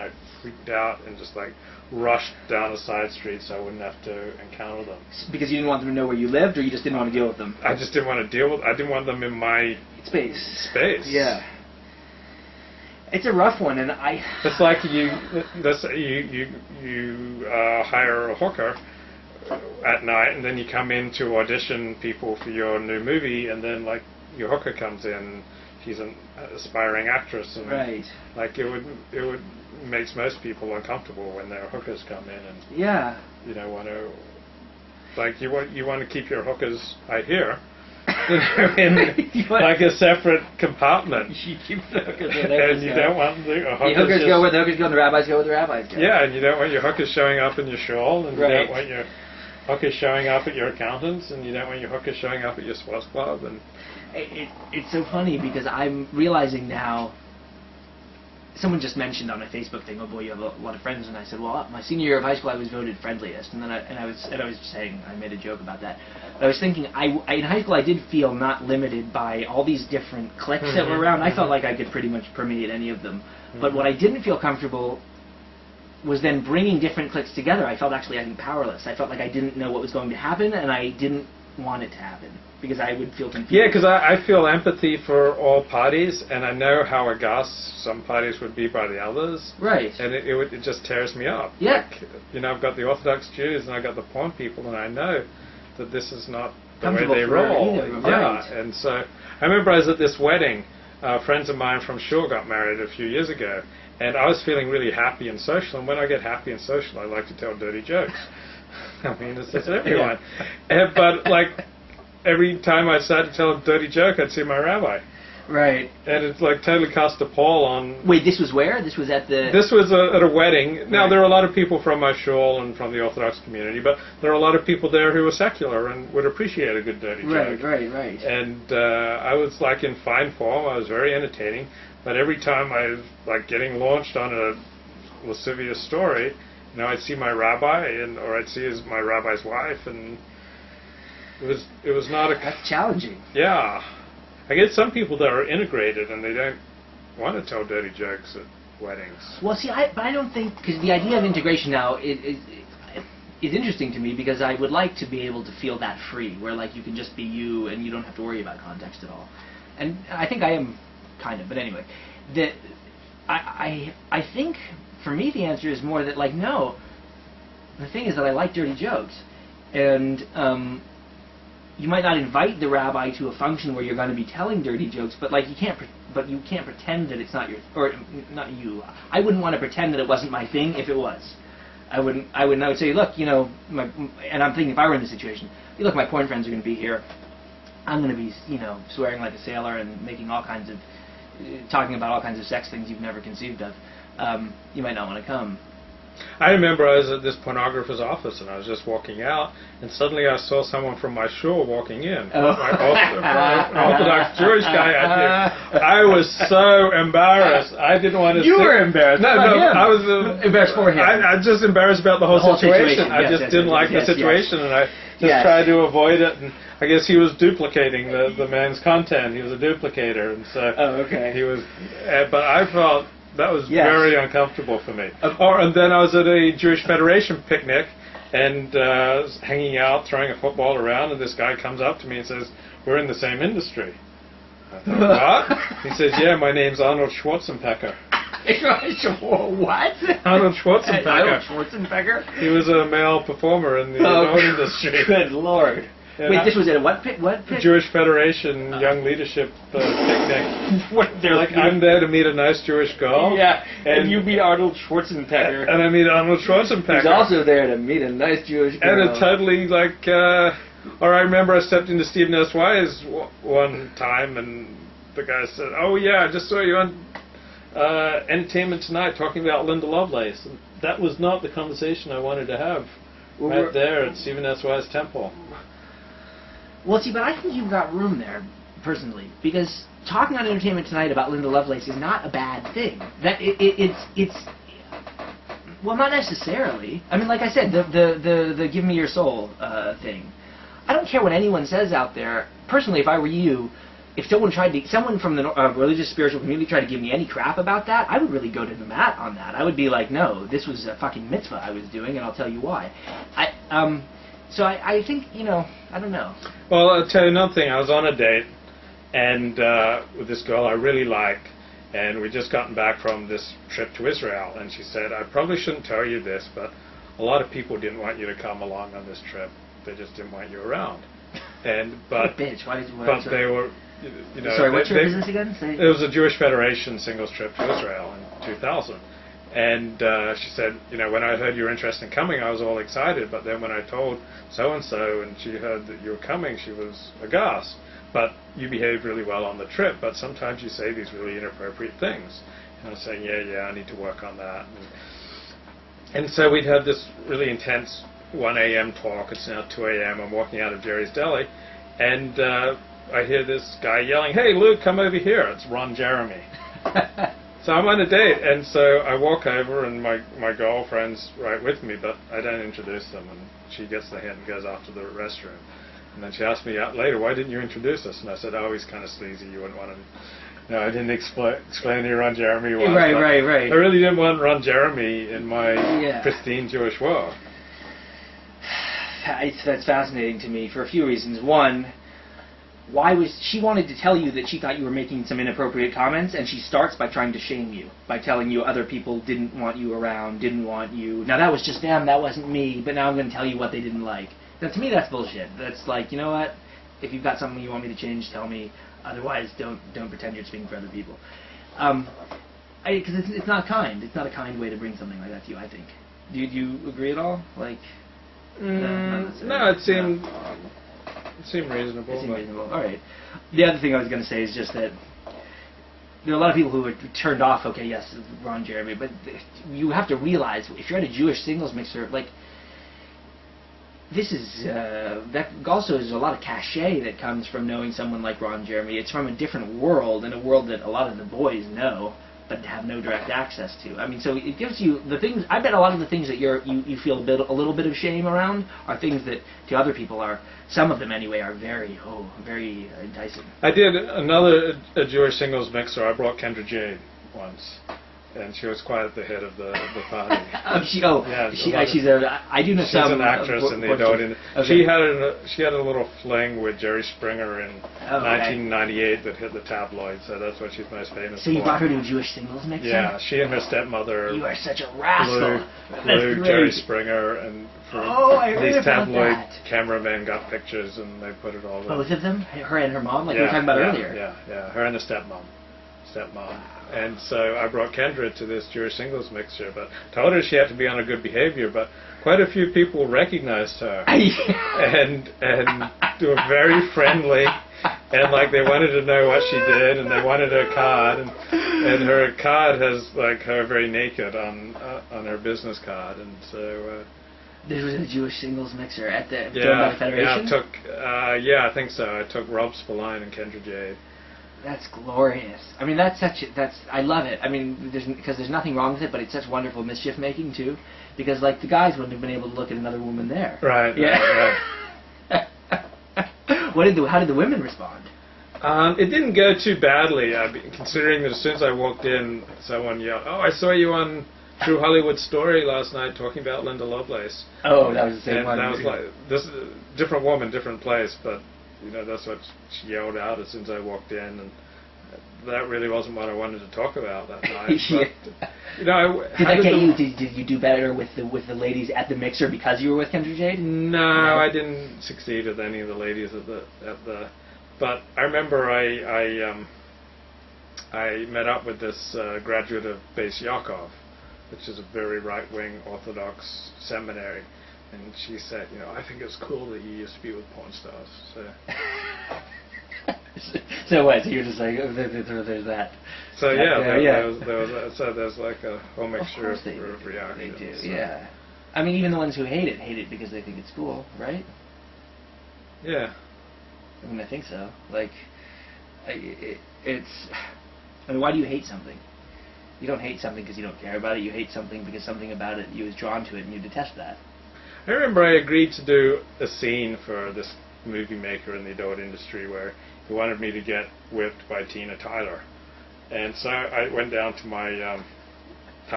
I freaked out and just like rushed down a side street so I wouldn't have to encounter them. Because you didn't want them to know where you lived, or you just didn't want to deal with them? I just didn't want to deal with. I didn't want them in my space. Yeah. It's a rough one, and I. It's like you hire a hooker at night, and then you come in to audition people for your new movie, and then like your hooker comes in. She's an aspiring actress, and like it would makes most people uncomfortable when their hookers come in, and you don't want to, like you want to keep your hookers, I hear, in like a separate compartment. You keep the hookers where and you don't want the hookers go where the hookers go, and the rabbis go where the rabbis go. Yeah, and you don't want your hookers showing up in your shawl, and you don't want your hookers showing up at your accountant's, and you don't want your hookers showing up at your sports club, and. It's so funny because I'm realizing now. Someone just mentioned on my Facebook thing, "Oh boy, you have a lot of friends," and I said, "Well, my senior year of high school, I was voted friendliest," and then I was saying, I made a joke about that. But I was thinking, in high school, I did feel not limited by all these different cliques that were around. I felt like I could pretty much permeate any of them. But what I didn't feel comfortable was then bringing different cliques together. I felt actually, I think, powerless. I felt like I didn't know what was going to happen, and I didn't want it to happen. Because I would feel confused. Yeah, because I feel empathy for all parties, and I know how aghast some parties would be by the others. Right. And it just tears me up. Yeah. Like, I've got the Orthodox Jews, and I've got the porn people, and I know that this is not the way Comfortable they for roll. either, Yeah, right. and so I remember I was at this wedding. Friends of mine from Shul got married a few years ago, and I was feeling really happy and social, and when I get happy and social, I like to tell dirty jokes. I mean, it's everyone. But, like, every time I started to tell a dirty joke, I'd see my rabbi. Right. And it's like totally cast a pall on... Wait, this was where? This was at the... This was at a wedding. Now, there are a lot of people from my shul and from the Orthodox community, but there are a lot of people there who are secular and would appreciate a good dirty joke. Right. And I was like in fine form. I was very entertaining. But every time I was like getting launched on a lascivious story, I'd see my rabbi, or I'd see my rabbi's wife, and... It was not a... That's challenging. Yeah. I get some people that are integrated and they don't want to tell dirty jokes at weddings. Well, see, but I don't think... Because the idea of integration now is interesting to me because I would like to be able to feel that free, where like you can just be you and you don't have to worry about context at all. And I think I am kind of, but anyway. I think, for me, the answer is more that, like, no. The thing is that I like dirty jokes. And... you might not invite the rabbi to a function where you're going to be telling dirty jokes, but like you can't pretend that it's not your, or not you. I wouldn't want to pretend that it wasn't my thing if it was. I would say, look, and I'm thinking if I were in this situation, look, my porn friends are going to be here. I'm going to be, swearing like a sailor and making all kinds of, talking about all kinds of sex things you've never conceived of. You might not want to come. I remember I was at this pornographer's office and I was just walking out, and suddenly I saw someone from my shul walking in. An Orthodox Jewish guy out here. I was so embarrassed. I didn't want to. You were embarrassed. No, I was embarrassed for him. I was just embarrassed about the whole situation. Yes, I just didn't like the situation, and I just tried to avoid it. And I guess he was duplicating the man's content. He was a duplicator, and so he was. But I felt. That was very uncomfortable for me. And then I was at a Jewish Federation picnic and hanging out, throwing a football around, and this guy comes up to me and says, "We're in the same industry." I thought, what? He says, "Yeah, my name's Arnold Schwarzenegger." What? Arnold Schwarzenegger. Arnold Schwarzenegger? He was a male performer in the porn industry. Good Lord. And wait, this was at a what pit? Jewish Federation Young Leadership picnic. I'm there to meet a nice Jewish girl. Yeah, and you meet Arnold Schwarzenegger. And I meet Arnold Schwarzenegger. He's also there to meet a nice Jewish girl. And it totally, or I remember I stepped into Stephen S. Wise one time, and the guy said, "Oh yeah, I just saw you on Entertainment Tonight talking about Linda Lovelace." And that was not the conversation I wanted to have right there at Stephen S. Wise Temple. Well, see, but I think you've got room there, personally, because talking on Entertainment Tonight about Linda Lovelace is not a bad thing. That it's well, not necessarily. I mean, like I said, the "Give Me Your Soul" thing. I don't care what anyone says out there. Personally, if I were you, if someone from the religious spiritual community tried to give me any crap about that, I would really go to the mat on that. I would be like, no, this was a fucking mitzvah I was doing, and I'll tell you why. So I think, I don't know. Well, I'll tell you another thing. I was on a date, and with this girl I really liked, and we'd just gotten back from this trip to Israel, and she said, I probably shouldn't tell you this, but a lot of people didn't want you to come along on this trip. They just didn't want you around. But bitch, why did you? But they were, Sorry, what's your business again? It was a Jewish Federation singles trip to Israel in 2000, and she said, when I heard you were interested in coming, I was all excited. But then when I told so and so, and she heard that you were coming, she was aghast. But you behaved really well on the trip. But sometimes you say these really inappropriate things. And I was saying, yeah, I need to work on that. And so we'd had this really intense 1 a.m. talk. It's now 2 a.m. I'm walking out of Jerry's Deli, and I hear this guy yelling, "Hey, Luke, come over here." It's Ron Jeremy. So I'm on a date, and so I walk over, and my girlfriend's right with me, but I don't introduce them, and she gets the hint and goes off to the restroom. And then she asked me out later, "Why didn't you introduce us?" And I said, "Oh, he's kind of sleazy. You wouldn't want to." No, I didn't explain who Ron Jeremy was. Right. I really didn't want Ron Jeremy in my pristine Jewish world. That's fascinating to me for a few reasons. One, she wanted to tell you that she thought you were making some inappropriate comments, and she starts by trying to shame you, by telling you other people didn't want you around, didn't want you. Now, that was just them, that wasn't me, but now I'm going to tell you what they didn't like. Now, to me, that's bullshit. That's like, you know what? If you've got something you want me to change, tell me. Otherwise, don't pretend you're speaking for other people. Because it's not kind. It's not a kind way to bring something like that to you, I think. Do you agree at all? Like, no, it seemed reasonable. It seemed reasonable. All right. The other thing I was going to say is just that there are a lot of people who are turned off. Okay, yes, Ron Jeremy, but you have to realize if you're at a Jewish singles mixer, like, this is that also is a lot of cachet that comes from knowing someone like Ron Jeremy. It's from a different world, and a world that a lot of the boys know but have no direct access to. I mean, so it gives you the things. I bet a lot of the things that you feel a little bit of shame around are things that to other people are, some of them anyway, are very enticing. I did a Jewish singles mixer. I brought Kendra Jade once. And she was quite at the head of the party. She's I do know she's some. She's an actress in the adult industry. Okay. She had a little fling with Jerry Springer in 1998 that hit the tabloids. So that's what she's most famous for. So you brought her to a Jewish singles mixer? Yeah, she and her stepmother. You are such a rascal. Flew Jerry Springer, and these tabloid cameramen got pictures and they put it all. Both of them, her and her mom, like we were talking about earlier. Yeah, her and the stepmom. And so I brought Kendra to this Jewish singles mixer, but told her she had to be on her good behavior, but quite a few people recognized her and they were very friendly, and like they wanted to know what she did, and they wanted her card, and her card has like her very naked on her business card, and so this was a Jewish singles mixer at the Federation? Yeah, I think so. I took Rob Spillane and Kendra Jade. That's glorious. I mean, I love it. I mean, because there's nothing wrong with it, but it's such wonderful mischief making too. Because like the guys wouldn't have been able to look at another woman there. Right. Yeah. Right. How did the women respond? It didn't go too badly, considering that as soon as I walked in, someone yelled, "Oh, I saw you on True Hollywood Story last night talking about Linda Lovelace." Oh, that was the same and one. And I was like, "This is a different woman, different place," but. That's what she yelled out as soon as I walked in, and that really wasn't what I wanted to talk about that night. But, Did you do better with the ladies at the mixer because you were with Kendra Jade? No, I didn't succeed with any of the ladies at the. But I remember I met up with this graduate of Beis Yaakov, which is a very right-wing Orthodox seminary. And she said, I think it's cool that you used to be with porn stars. So, so what? So you're just like, there's that. So there's like a whole mixture of reactions. They do, yeah. I mean, even the ones who hate it because they think it's cool, right? Yeah. I mean, I think so. Like, it's. I mean, why do you hate something? You don't hate something because you don't care about it. You hate something because something about it you was drawn to it, and you detest that. I remember I agreed to do a scene for this movie maker in the adult industry where He wanted me to get whipped by Tina Tyler. And so I went down to my